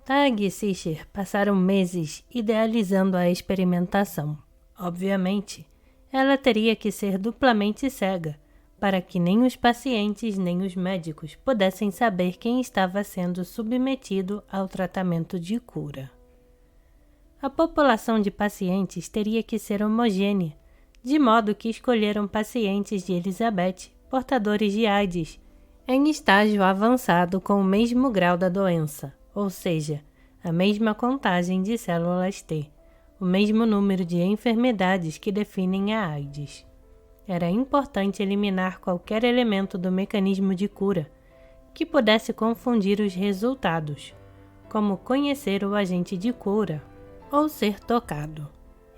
Tag e Sicher passaram meses idealizando a experimentação. Obviamente, ela teria que ser duplamente cega, para que nem os pacientes nem os médicos pudessem saber quem estava sendo submetido ao tratamento de cura. A população de pacientes teria que ser homogênea, de modo que escolheram pacientes de Elizabeth, portadores de AIDS, em estágio avançado com o mesmo grau da doença, ou seja, a mesma contagem de células T, o mesmo número de enfermidades que definem a AIDS. Era importante eliminar qualquer elemento do mecanismo de cura que pudesse confundir os resultados, como conhecer o agente de cura ou ser tocado.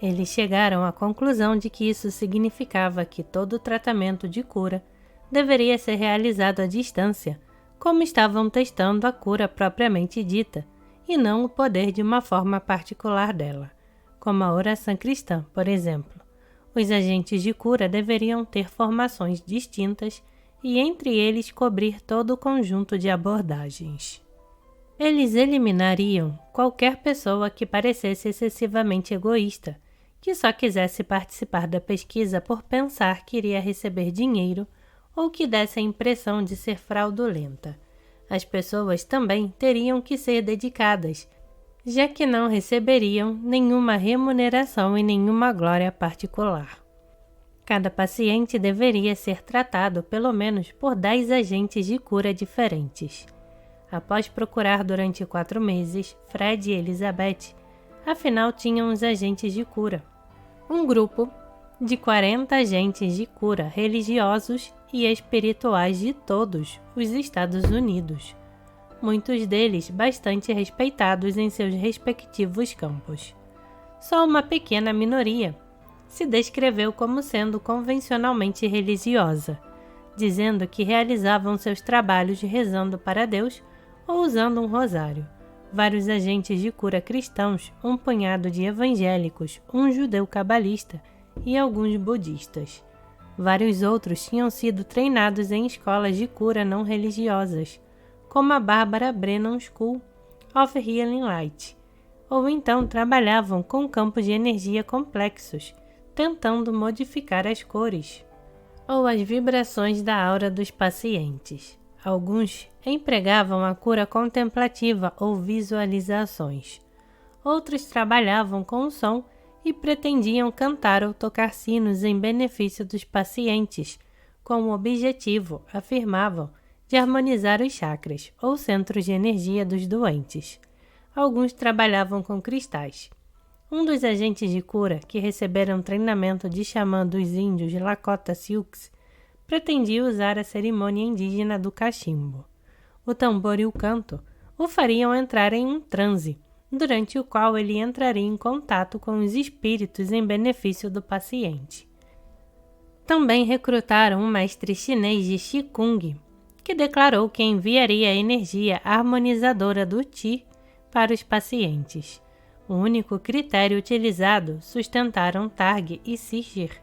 Eles chegaram à conclusão de que isso significava que todo tratamento de cura deveria ser realizado à distância, como estavam testando a cura propriamente dita, e não o poder de uma forma particular dela, como a oração cristã, por exemplo. Os agentes de cura deveriam ter formações distintas e entre eles cobrir todo o conjunto de abordagens. Eles eliminariam qualquer pessoa que parecesse excessivamente egoísta, que só quisesse participar da pesquisa por pensar que iria receber dinheiro ou que desse a impressão de ser fraudulenta. As pessoas também teriam que ser dedicadas, já que não receberiam nenhuma remuneração e nenhuma glória particular. Cada paciente deveria ser tratado pelo menos por 10 agentes de cura diferentes. Após procurar durante 4 meses, Fred e Elizabeth, afinal tinham os agentes de cura. Um grupo de 40 agentes de cura religiosos e espirituais de todos os Estados Unidos, muitos deles bastante respeitados em seus respectivos campos. Só uma pequena minoria se descreveu como sendo convencionalmente religiosa, dizendo que realizavam seus trabalhos rezando para Deus ou usando um rosário. Vários agentes de cura cristãos, um punhado de evangélicos, um judeu cabalista e alguns budistas. Vários outros tinham sido treinados em escolas de cura não religiosas, como a Barbara Brennan School of Healing Light, ou então trabalhavam com campos de energia complexos, tentando modificar as cores ou as vibrações da aura dos pacientes. Alguns empregavam a cura contemplativa ou visualizações. Outros trabalhavam com o som e pretendiam cantar ou tocar sinos em benefício dos pacientes, com o objetivo, afirmavam, de harmonizar os chakras ou centros de energia dos doentes. Alguns trabalhavam com cristais. Um dos agentes de cura, que receberam treinamento de xamã dos índios Lakota Sioux, pretendia usar a cerimônia indígena do cachimbo. O tambor e o canto o fariam entrar em um transe, durante o qual ele entraria em contato com os espíritos em benefício do paciente. Também recrutaram um mestre chinês de Qigong, que declarou que enviaria a energia harmonizadora do Qi para os pacientes. O único critério utilizado, sustentaram Targ e Sicher,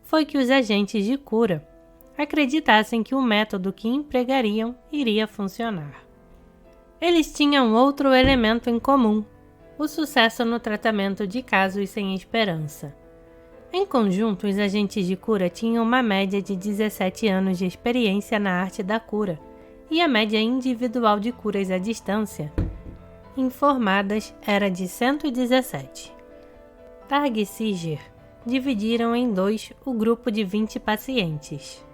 foi que os agentes de cura acreditassem que o método que empregariam iria funcionar. Eles tinham outro elemento em comum: o sucesso no tratamento de casos sem esperança. Em conjunto, os agentes de cura tinham uma média de 17 anos de experiência na arte da cura, e a média individual de curas à distância informadas era de 117. Targ e Sicher dividiram em 2 o grupo de 20 pacientes.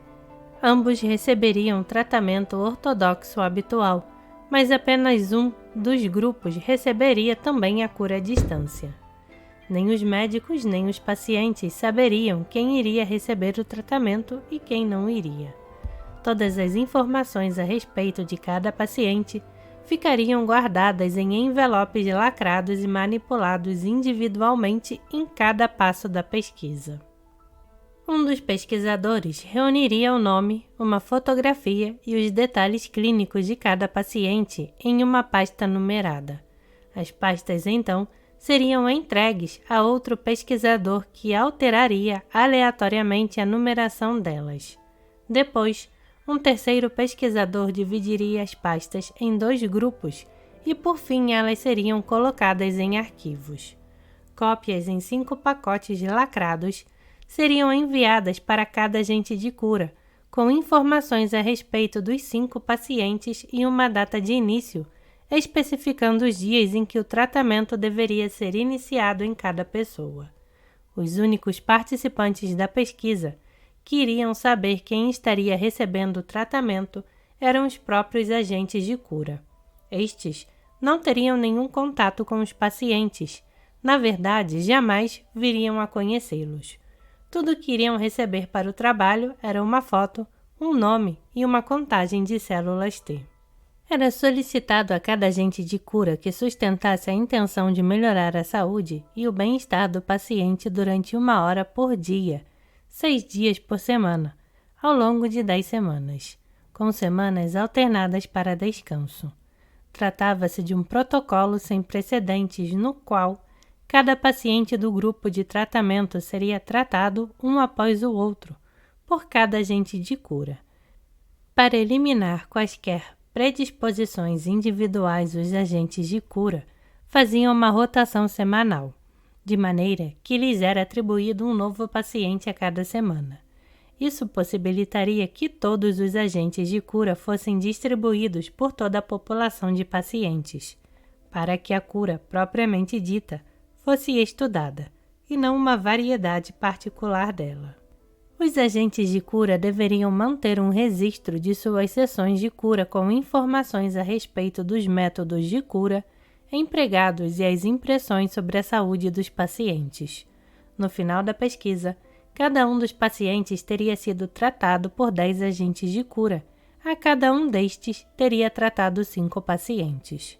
Ambos receberiam tratamento ortodoxo habitual, mas apenas um dos grupos receberia também a cura à distância. Nem os médicos nem os pacientes saberiam quem iria receber o tratamento e quem não iria. Todas as informações a respeito de cada paciente ficariam guardadas em envelopes lacrados e manipulados individualmente em cada passo da pesquisa. Um dos pesquisadores reuniria o nome, uma fotografia e os detalhes clínicos de cada paciente em uma pasta numerada. As pastas, então, seriam entregues a outro pesquisador que alteraria aleatoriamente a numeração delas. Depois, um terceiro pesquisador dividiria as pastas em 2 grupos e por fim elas seriam colocadas em arquivos. Cópias em 5 pacotes lacrados seriam enviadas para cada agente de cura, com informações a respeito dos 5 pacientes e uma data de início, especificando os dias em que o tratamento deveria ser iniciado em cada pessoa. Os únicos participantes da pesquisa que iriam saber quem estaria recebendo o tratamento eram os próprios agentes de cura. Estes não teriam nenhum contato com os pacientes. Na verdade, jamais viriam a conhecê-los. Tudo que iriam receber para o trabalho era uma foto, um nome e uma contagem de células T. Era solicitado a cada agente de cura que sustentasse a intenção de melhorar a saúde e o bem-estar do paciente durante 1 hora por dia, 6 dias por semana, ao longo de 10 semanas, com semanas alternadas para descanso. Tratava-se de um protocolo sem precedentes no qual cada paciente do grupo de tratamento seria tratado um após o outro, por cada agente de cura. Para eliminar quaisquer predisposições individuais, os agentes de cura faziam uma rotação semanal, de maneira que lhes era atribuído um novo paciente a cada semana. Isso possibilitaria que todos os agentes de cura fossem distribuídos por toda a população de pacientes, para que a cura propriamente dita fosse estudada, e não uma variedade particular dela. Os agentes de cura deveriam manter um registro de suas sessões de cura com informações a respeito dos métodos de cura empregados e as impressões sobre a saúde dos pacientes. No final da pesquisa, cada um dos pacientes teria sido tratado por 10 agentes de cura. A cada um destes teria tratado 5 pacientes.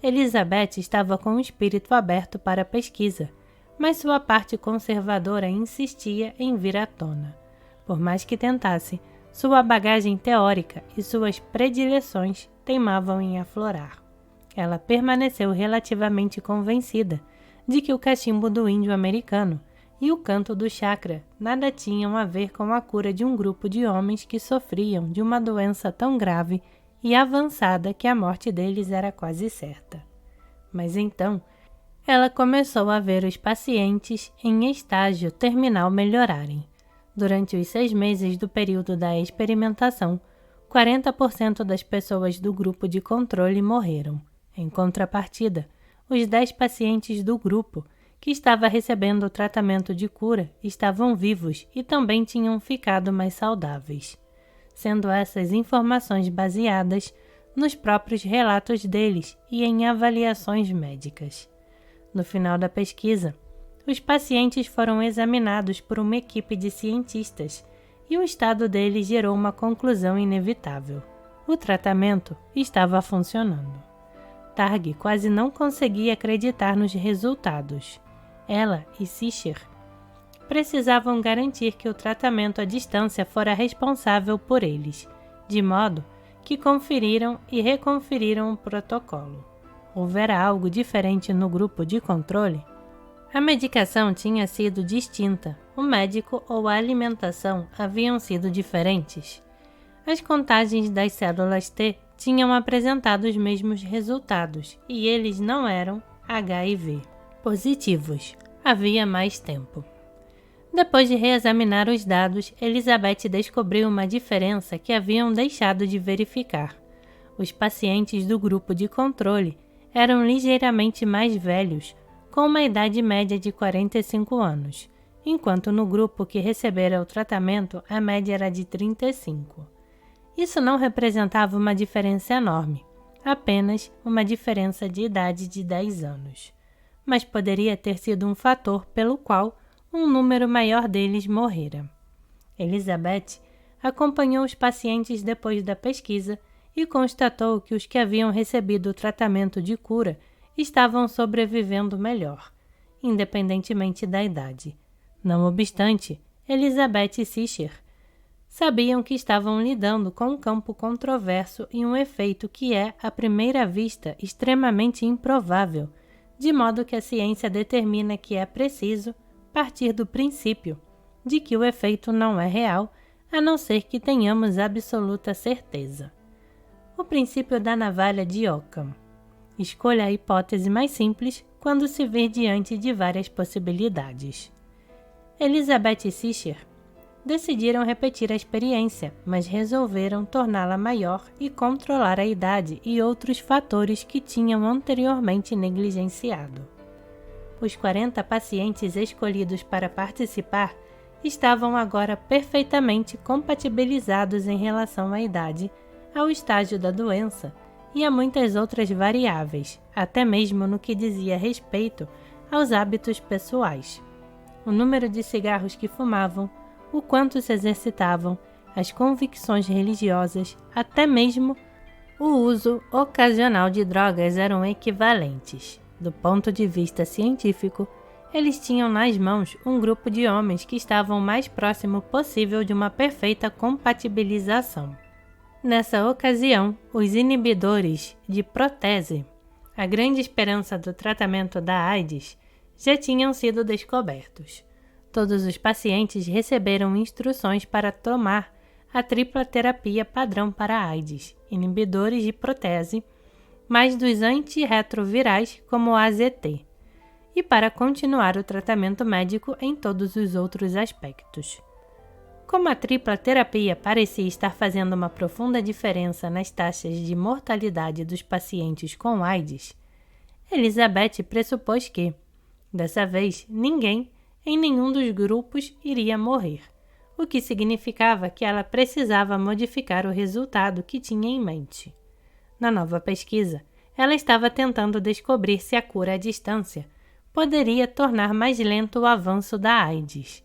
Elizabeth estava com o espírito aberto para a pesquisa, mas sua parte conservadora insistia em vir à tona. Por mais que tentasse, sua bagagem teórica e suas predileções teimavam em aflorar. Ela permaneceu relativamente convencida de que o cachimbo do índio americano e o canto do chakra nada tinham a ver com a cura de um grupo de homens que sofriam de uma doença tão grave e avançada que a morte deles era quase certa. Mas então, ela começou a ver os pacientes em estágio terminal melhorarem. Durante os 6 meses do período da experimentação, 40% das pessoas do grupo de controle morreram. Em contrapartida, os 10 pacientes do grupo que estava recebendo o tratamento de cura estavam vivos e também tinham ficado mais saudáveis, sendo essas informações baseadas nos próprios relatos deles e em avaliações médicas. No final da pesquisa, os pacientes foram examinados por uma equipe de cientistas e o estado deles gerou uma conclusão inevitável. O tratamento estava funcionando. Targ quase não conseguia acreditar nos resultados. Ela e Sischer precisavam garantir que o tratamento à distância fora responsável por eles, de modo que conferiram e reconferiram o protocolo. Houvera algo diferente no grupo de controle? A medicação tinha sido distinta, o médico ou a alimentação haviam sido diferentes. As contagens das células T tinham apresentado os mesmos resultados e eles não eram HIV positivos. Havia mais tempo. Depois de reexaminar os dados, Elizabeth descobriu uma diferença que haviam deixado de verificar. Os pacientes do grupo de controle eram ligeiramente mais velhos, com uma idade média de 45 anos, enquanto no grupo que recebera o tratamento a média era de 35. Isso não representava uma diferença enorme, apenas uma diferença de idade de 10 anos. Mas poderia ter sido um fator pelo qual um número maior deles morrera. Elizabeth acompanhou os pacientes depois da pesquisa e constatou que os que haviam recebido o tratamento de cura estavam sobrevivendo melhor, independentemente da idade. Não obstante, Elizabeth e Sischer sabiam que estavam lidando com um campo controverso e um efeito que é, à primeira vista, extremamente improvável, de modo que a ciência determina que é preciso partir do princípio de que o efeito não é real, a não ser que tenhamos absoluta certeza. O princípio da navalha de Occam. escolha a hipótese mais simples quando se vê diante de várias possibilidades. Elizabeth e Seacher decidiram repetir a experiência, mas resolveram torná-la maior e controlar a idade e outros fatores que tinham anteriormente negligenciado. Os 40 pacientes escolhidos para participar estavam agora perfeitamente compatibilizados em relação à idade, ao estágio da doença e a muitas outras variáveis, até mesmo no que dizia respeito aos hábitos pessoais. O número de cigarros que fumavam, o quanto se exercitavam, as convicções religiosas, até mesmo o uso ocasional de drogas eram equivalentes. Do ponto de vista científico, eles tinham nas mãos um grupo de homens que estavam o mais próximo possível de uma perfeita compatibilização. Nessa ocasião, os inibidores de protese, a grande esperança do tratamento da AIDS, já tinham sido descobertos. Todos os pacientes receberam instruções para tomar a tripla terapia padrão para a AIDS, inibidores de protese, mais dos antirretrovirais como o AZT, e para continuar o tratamento médico em todos os outros aspectos. Como a tripla terapia parecia estar fazendo uma profunda diferença nas taxas de mortalidade dos pacientes com AIDS, Elizabeth pressupôs que, dessa vez, ninguém em nenhum dos grupos iria morrer, o que significava que ela precisava modificar o resultado que tinha em mente. Na nova pesquisa, ela estava tentando descobrir se a cura à distância poderia tornar mais lento o avanço da AIDS.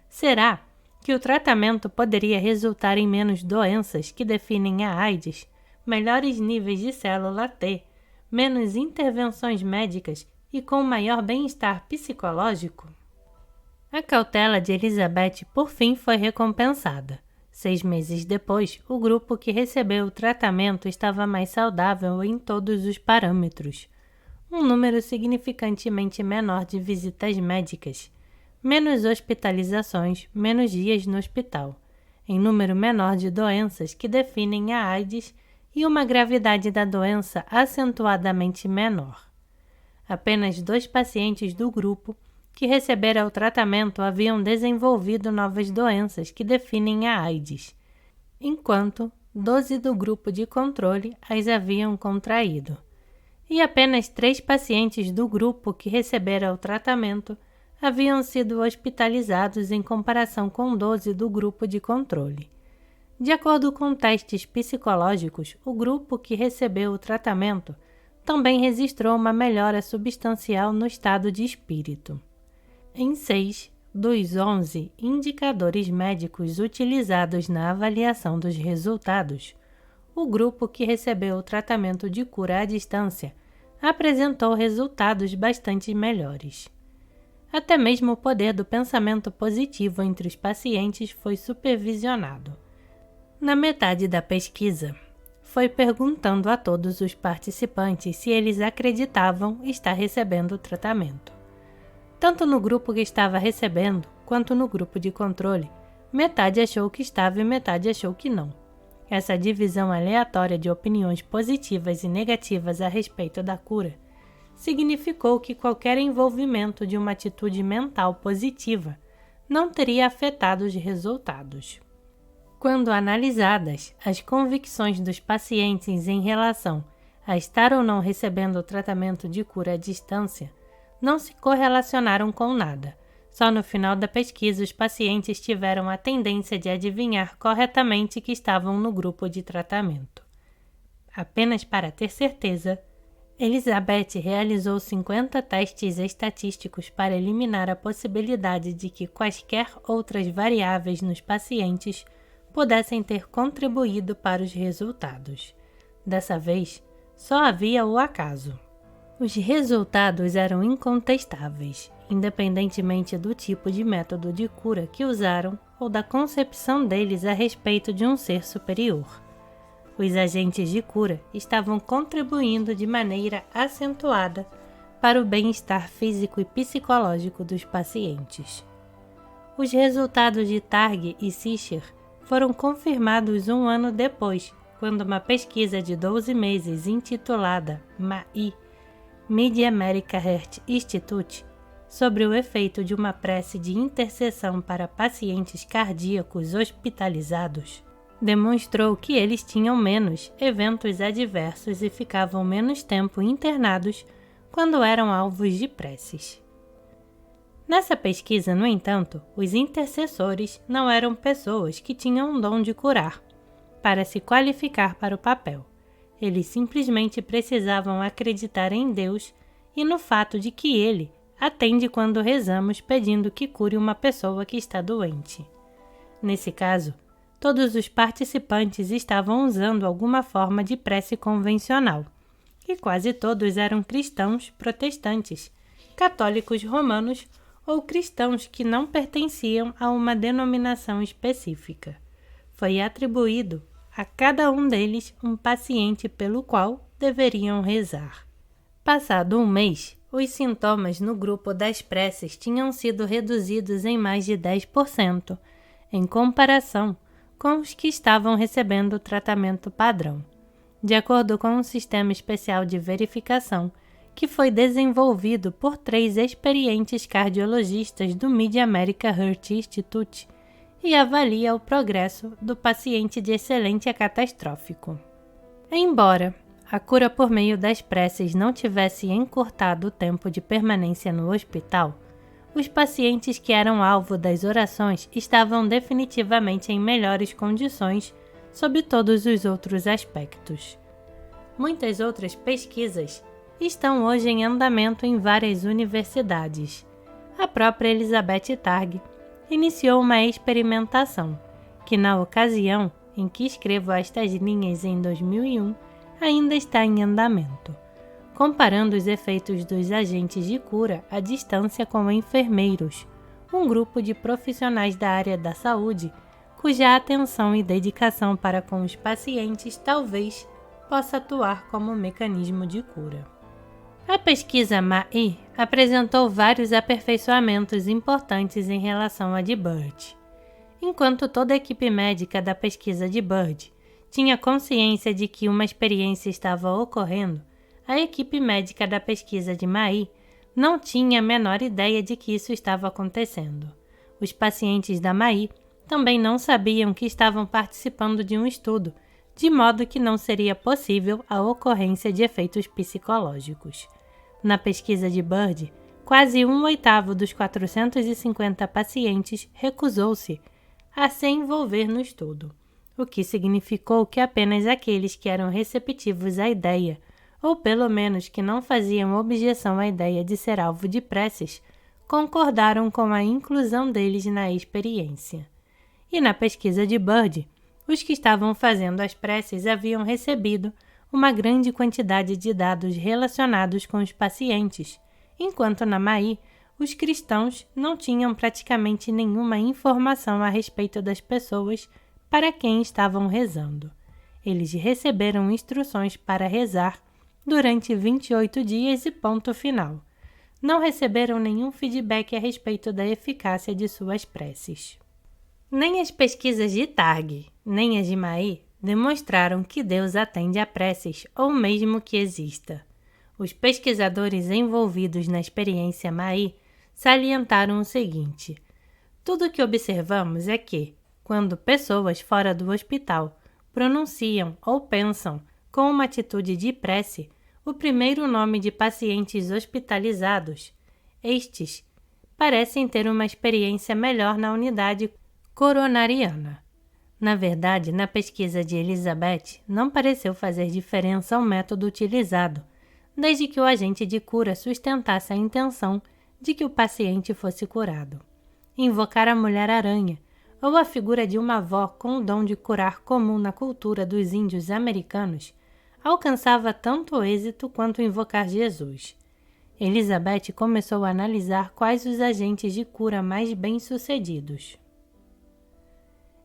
Será que o tratamento poderia resultar em menos doenças que definem a AIDS, melhores níveis de célula T, menos intervenções médicas e com maior bem-estar psicológico? A cautela de Elizabeth por fim foi recompensada. 6 meses depois, o grupo que recebeu o tratamento estava mais saudável em todos os parâmetros. Um número significantemente menor de visitas médicas, menos hospitalizações, menos dias no hospital, em número menor de doenças que definem a AIDS e uma gravidade da doença acentuadamente menor. Apenas 2 pacientes do grupo que receberam o tratamento haviam desenvolvido novas doenças que definem a AIDS, enquanto 12 do grupo de controle as haviam contraído. E apenas 3 pacientes do grupo que receberam o tratamento haviam sido hospitalizados em comparação com 12 do grupo de controle. De acordo com testes psicológicos, o grupo que recebeu o tratamento também registrou uma melhora substancial no estado de espírito. Em 6 dos 11 indicadores médicos utilizados na avaliação dos resultados, o grupo que recebeu o tratamento de cura à distância apresentou resultados bastante melhores. Até mesmo o poder do pensamento positivo entre os pacientes foi supervisionado. Na metade da pesquisa, foi perguntando a todos os participantes se eles acreditavam estar recebendo o tratamento. Tanto no grupo que estava recebendo, quanto no grupo de controle, metade achou que estava e metade achou que não. Essa divisão aleatória de opiniões positivas e negativas a respeito da cura significou que qualquer envolvimento de uma atitude mental positiva não teria afetado os resultados. Quando analisadas, as convicções dos pacientes em relação a estar ou não recebendo o tratamento de cura à distância não se correlacionaram com nada. Só no final da pesquisa os pacientes tiveram a tendência de adivinhar corretamente que estavam no grupo de tratamento. Apenas para ter certeza, Elizabeth realizou 50 testes estatísticos para eliminar a possibilidade de que quaisquer outras variáveis nos pacientes pudessem ter contribuído para os resultados. Dessa vez, só havia o acaso. Os resultados eram incontestáveis, independentemente do tipo de método de cura que usaram ou da concepção deles a respeito de um ser superior. Os agentes de cura estavam contribuindo de maneira acentuada para o bem-estar físico e psicológico dos pacientes. Os resultados de Targ e Seacher foram confirmados 1 ano depois, quando uma pesquisa de 12 meses intitulada MAI Mid-America Heart Institute sobre o efeito de uma prece de intercessão para pacientes cardíacos hospitalizados, demonstrou que eles tinham menos eventos adversos e ficavam menos tempo internados quando eram alvos de preces. Nessa pesquisa, no entanto, os intercessores não eram pessoas que tinham um dom de curar para se qualificar para o papel. Eles simplesmente precisavam acreditar em Deus e no fato de que Ele atende quando rezamos pedindo que cure uma pessoa que está doente. Nesse caso, todos os participantes estavam usando alguma forma de prece convencional, e quase todos eram cristãos protestantes, católicos romanos ou cristãos que não pertenciam a uma denominação específica. Foi atribuído a cada um deles um paciente pelo qual deveriam rezar. Passado um mês, os sintomas no grupo das preces tinham sido reduzidos em mais de 10%, em comparação com os que estavam recebendo o tratamento padrão, de acordo com um sistema especial de verificação que foi desenvolvido por 3 experientes cardiologistas do Mid-America Heart Institute e avalia o progresso do paciente de excelente a catastrófico. Embora a cura por meio das preces não tivesse encurtado o tempo de permanência no hospital, os pacientes que eram alvo das orações estavam definitivamente em melhores condições sob todos os outros aspectos. Muitas outras pesquisas estão hoje em andamento em várias universidades. A própria Elizabeth Targ iniciou uma experimentação, que na ocasião em que escrevo estas linhas em 2001, ainda está em andamento, comparando os efeitos dos agentes de cura à distância com enfermeiros, um grupo de profissionais da área da saúde cuja atenção e dedicação para com os pacientes talvez possa atuar como mecanismo de cura. A pesquisa MAI apresentou vários aperfeiçoamentos importantes em relação à de Bird. Enquanto toda a equipe médica da pesquisa de Bird tinha consciência de que uma experiência estava ocorrendo, a equipe médica da pesquisa de MAI não tinha a menor ideia de que isso estava acontecendo. Os pacientes da MAI também não sabiam que estavam participando de um estudo, de modo que não seria possível a ocorrência de efeitos psicológicos. Na pesquisa de Bird, quase 1/8 dos 450 pacientes recusou-se a se envolver no estudo, o que significou que apenas aqueles que eram receptivos à ideia, ou pelo menos que não faziam objeção à ideia de ser alvo de preces, concordaram com a inclusão deles na experiência. E na pesquisa de Bird, os que estavam fazendo as preces haviam recebido uma grande quantidade de dados relacionados com os pacientes, enquanto na MAI, os cristãos não tinham praticamente nenhuma informação a respeito das pessoas para quem estavam rezando. Eles receberam instruções para rezar durante 28 dias e ponto final. Não receberam nenhum feedback a respeito da eficácia de suas preces. Nem as pesquisas de Targ, nem as de MAI demonstraram que Deus atende a preces ou mesmo que exista. Os pesquisadores envolvidos na experiência MAI salientaram o seguinte: tudo o que observamos é que, quando pessoas fora do hospital pronunciam ou pensam com uma atitude de prece o primeiro nome de pacientes hospitalizados, estes parecem ter uma experiência melhor na unidade coronariana. Na verdade, na pesquisa de Elizabeth, não pareceu fazer diferença ao método utilizado, desde que o agente de cura sustentasse a intenção de que o paciente fosse curado. Invocar a Mulher-Aranha, ou a figura de uma avó com o dom de curar comum na cultura dos índios americanos, alcançava tanto êxito quanto invocar Jesus. Elizabeth começou a analisar quais os agentes de cura mais bem-sucedidos.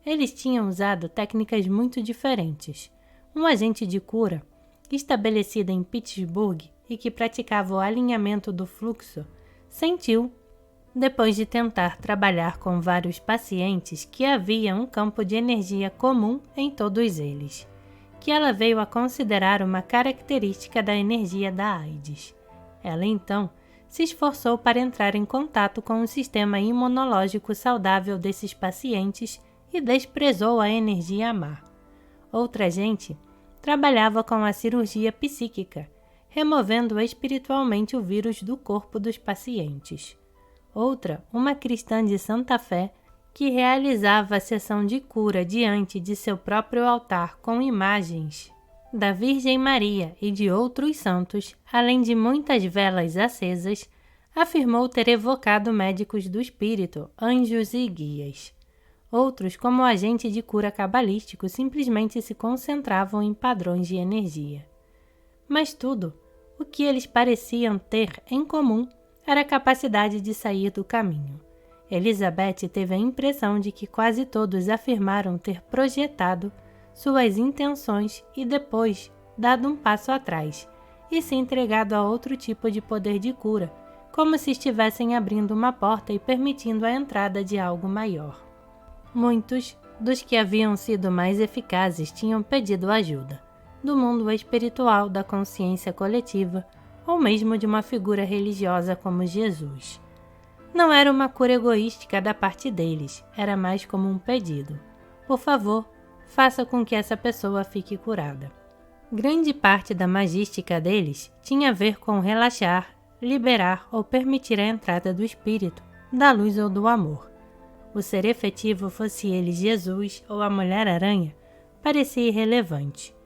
Eles tinham usado técnicas muito diferentes. Um agente de cura, estabelecido em Pittsburgh e que praticava o alinhamento do fluxo, sentiu, depois de tentar trabalhar com vários pacientes, que havia um campo de energia comum em todos eles, que ela veio a considerar uma característica da energia da AIDS. Ela então se esforçou para entrar em contato com o sistema imunológico saudável desses pacientes e desprezou a energia má. Outra agente trabalhava com a cirurgia psíquica, removendo espiritualmente o vírus do corpo dos pacientes. Outra, uma cristã de Santa Fé, que realizava a sessão de cura diante de seu próprio altar com imagens da Virgem Maria e de outros santos, além de muitas velas acesas, afirmou ter evocado médicos do espírito, anjos e guias. Outros, como agente de cura cabalístico, simplesmente se concentravam em padrões de energia. Mas tudo o que eles pareciam ter em comum era a capacidade de sair do caminho. Elizabeth teve a impressão de que quase todos afirmaram ter projetado suas intenções e depois dado um passo atrás e se entregado a outro tipo de poder de cura, como se estivessem abrindo uma porta e permitindo a entrada de algo maior. Muitos dos que haviam sido mais eficazes tinham pedido ajuda, do mundo espiritual, da consciência coletiva, ou mesmo de uma figura religiosa como Jesus. Não era uma cura egoística da parte deles, era mais como um pedido. Por favor, faça com que essa pessoa fique curada. Grande parte da magística deles tinha a ver com relaxar, liberar ou permitir a entrada do espírito, da luz ou do amor. O ser efetivo, fosse ele Jesus ou a Mulher-Aranha, parecia irrelevante.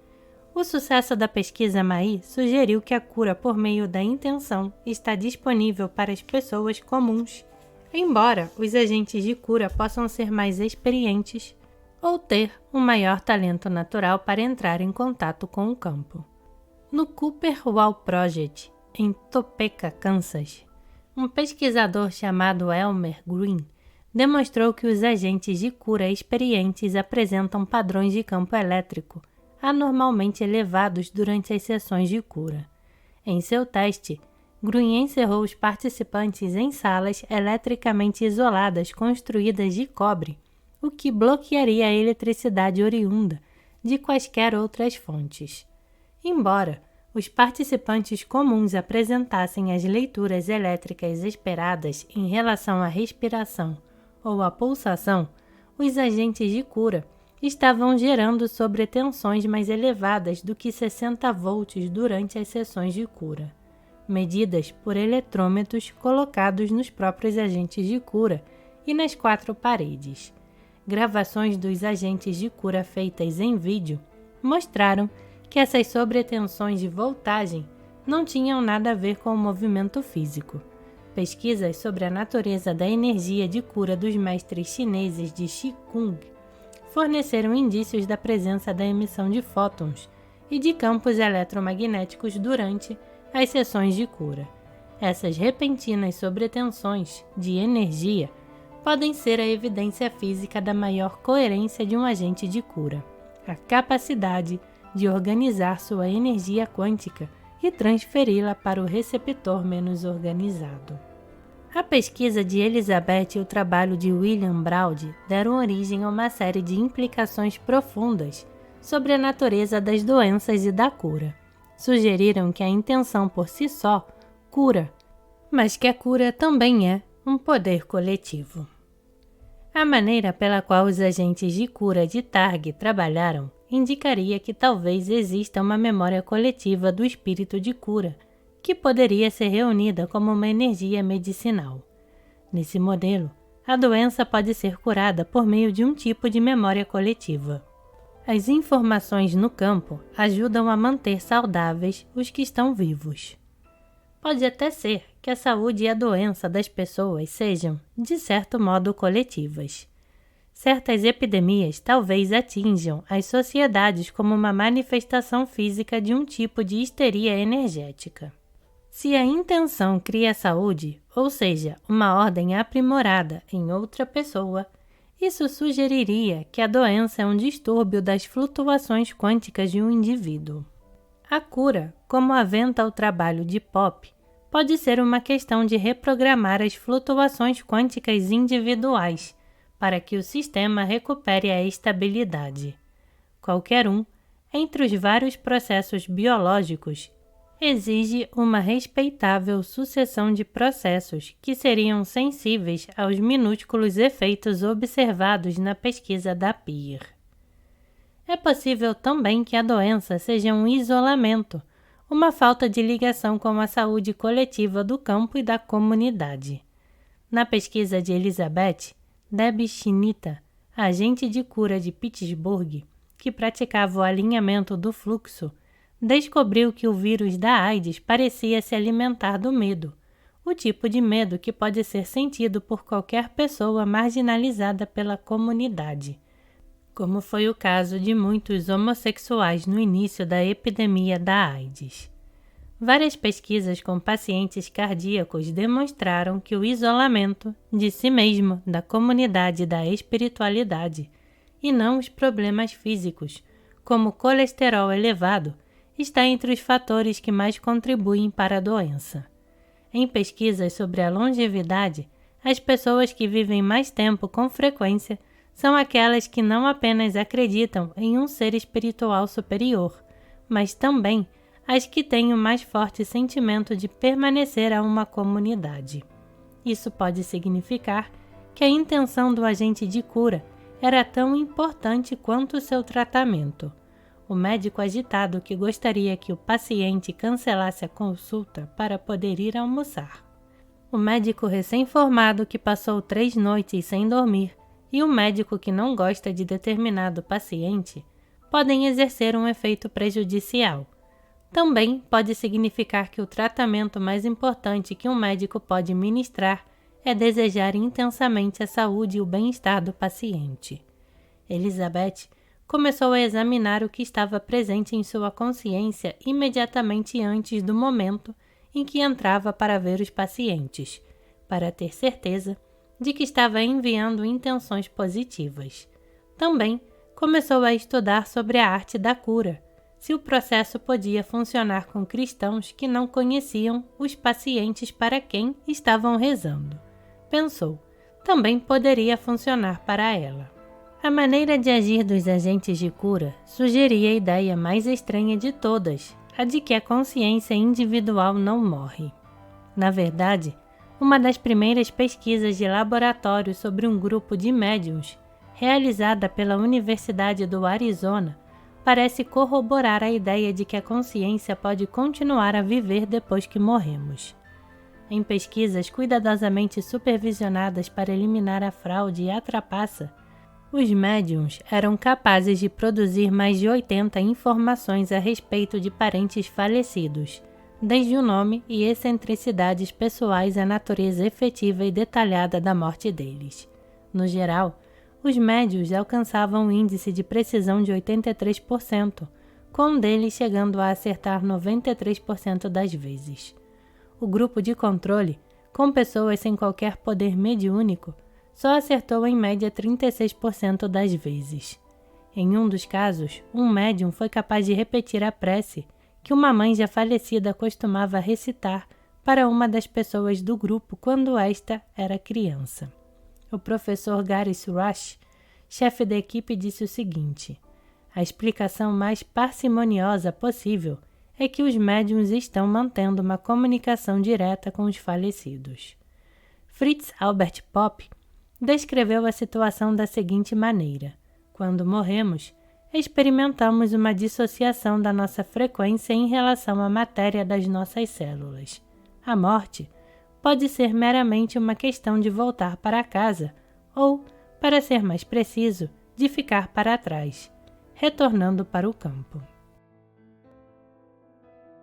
O sucesso da pesquisa MAI sugeriu que a cura por meio da intenção está disponível para as pessoas comuns, embora os agentes de cura possam ser mais experientes ou ter um maior talento natural para entrar em contato com o campo. No Cooper Wall Project, em Topeka, Kansas, um pesquisador chamado Elmer Green demonstrou que os agentes de cura experientes apresentam padrões de campo elétrico anormalmente elevados durante as sessões de cura. Em seu teste, Green encerrou os participantes em salas eletricamente isoladas construídas de cobre, o que bloquearia a eletricidade oriunda de quaisquer outras fontes. Embora os participantes comuns apresentassem as leituras elétricas esperadas em relação à respiração ou à pulsação, os agentes de cura estavam gerando sobretensões mais elevadas do que 60 volts durante as sessões de cura, medidas por eletrômetros colocados nos próprios agentes de cura e nas 4 paredes. Gravações dos agentes de cura feitas em vídeo mostraram que essas sobretensões de voltagem não tinham nada a ver com o movimento físico. Pesquisas sobre a natureza da energia de cura dos mestres chineses de Qigong forneceram indícios da presença da emissão de fótons e de campos eletromagnéticos durante as sessões de cura. Essas repentinas sobretensões de energia podem ser a evidência física da maior coerência de um agente de cura, a capacidade de organizar sua energia quântica e transferi-la para o receptor menos organizado. A pesquisa de Elizabeth e o trabalho de William Braud deram origem a uma série de implicações profundas sobre a natureza das doenças e da cura. Sugeriram que a intenção por si só cura, mas que a cura também é um poder coletivo. A maneira pela qual os agentes de cura de Targ trabalharam indicaria que talvez exista uma memória coletiva do espírito de cura, que poderia ser reunida como uma energia medicinal. Nesse modelo, a doença pode ser curada por meio de um tipo de memória coletiva. As informações no campo ajudam a manter saudáveis os que estão vivos. Pode até ser que a saúde e a doença das pessoas sejam, de certo modo, coletivas. Certas epidemias talvez atinjam as sociedades como uma manifestação física de um tipo de histeria energética. Se a intenção cria saúde, ou seja, uma ordem aprimorada em outra pessoa, isso sugeriria que a doença é um distúrbio das flutuações quânticas de um indivíduo. A cura, como aventa o trabalho de Pop, pode ser uma questão de reprogramar as flutuações quânticas individuais para que o sistema recupere a estabilidade. Qualquer um, entre os vários processos biológicos, exige uma respeitável sucessão de processos que seriam sensíveis aos minúsculos efeitos observados na pesquisa da Peer. É possível também que a doença seja um isolamento, uma falta de ligação com a saúde coletiva do campo e da comunidade. Na pesquisa de Elizabeth, Debbie Shinita, agente de cura de Pittsburgh, que praticava o alinhamento do fluxo, descobriu que o vírus da AIDS parecia se alimentar do medo, o tipo de medo que pode ser sentido por qualquer pessoa marginalizada pela comunidade, como foi o caso de muitos homossexuais no início da epidemia da AIDS. Várias pesquisas com pacientes cardíacos demonstraram que o isolamento de si mesmo, da comunidade e da espiritualidade, e não os problemas físicos, como colesterol elevado, está entre os fatores que mais contribuem para a doença. Em pesquisas sobre a longevidade, as pessoas que vivem mais tempo com frequência são aquelas que não apenas acreditam em um ser espiritual superior, mas também as que têm o mais forte sentimento de permanecer a uma comunidade. Isso pode significar que a intenção do agente de cura era tão importante quanto o seu tratamento. O médico agitado que gostaria que o paciente cancelasse a consulta para poder ir almoçar. O médico recém-formado que passou 3 noites sem dormir e o médico que não gosta de determinado paciente podem exercer um efeito prejudicial. Também pode significar que o tratamento mais importante que um médico pode ministrar é desejar intensamente a saúde e o bem-estar do paciente. Elizabeth começou a examinar o que estava presente em sua consciência imediatamente antes do momento em que entrava para ver os pacientes, para ter certeza de que estava enviando intenções positivas. Também começou a estudar sobre a arte da cura, se o processo podia funcionar com cristãos que não conheciam os pacientes para quem estavam rezando. Pensou, também poderia funcionar para ela. A maneira de agir dos agentes de cura sugeria a ideia mais estranha de todas, a de que a consciência individual não morre. Na verdade, uma das primeiras pesquisas de laboratório sobre um grupo de médiuns, realizada pela Universidade do Arizona, parece corroborar a ideia de que a consciência pode continuar a viver depois que morremos. Em pesquisas cuidadosamente supervisionadas para eliminar a fraude e a trapaça, os médiuns eram capazes de produzir mais de 80 informações a respeito de parentes falecidos, desde o nome e excentricidades pessoais à natureza efetiva e detalhada da morte deles. No geral, os médiuns alcançavam um índice de precisão de 83%, com um deles chegando a acertar 93% das vezes. O grupo de controle, com pessoas sem qualquer poder mediúnico, só acertou em média 36% das vezes. Em um dos casos, um médium foi capaz de repetir a prece que uma mãe já falecida costumava recitar para uma das pessoas do grupo quando esta era criança. O professor Gary Surash, chefe da equipe, disse o seguinte: a explicação mais parcimoniosa possível é que os médiuns estão mantendo uma comunicação direta com os falecidos. Fritz Albert Popp descreveu a situação da seguinte maneira: quando morremos, experimentamos uma dissociação da nossa frequência em relação à matéria das nossas células. A morte pode ser meramente uma questão de voltar para casa ou, para ser mais preciso, de ficar para trás, retornando para o campo.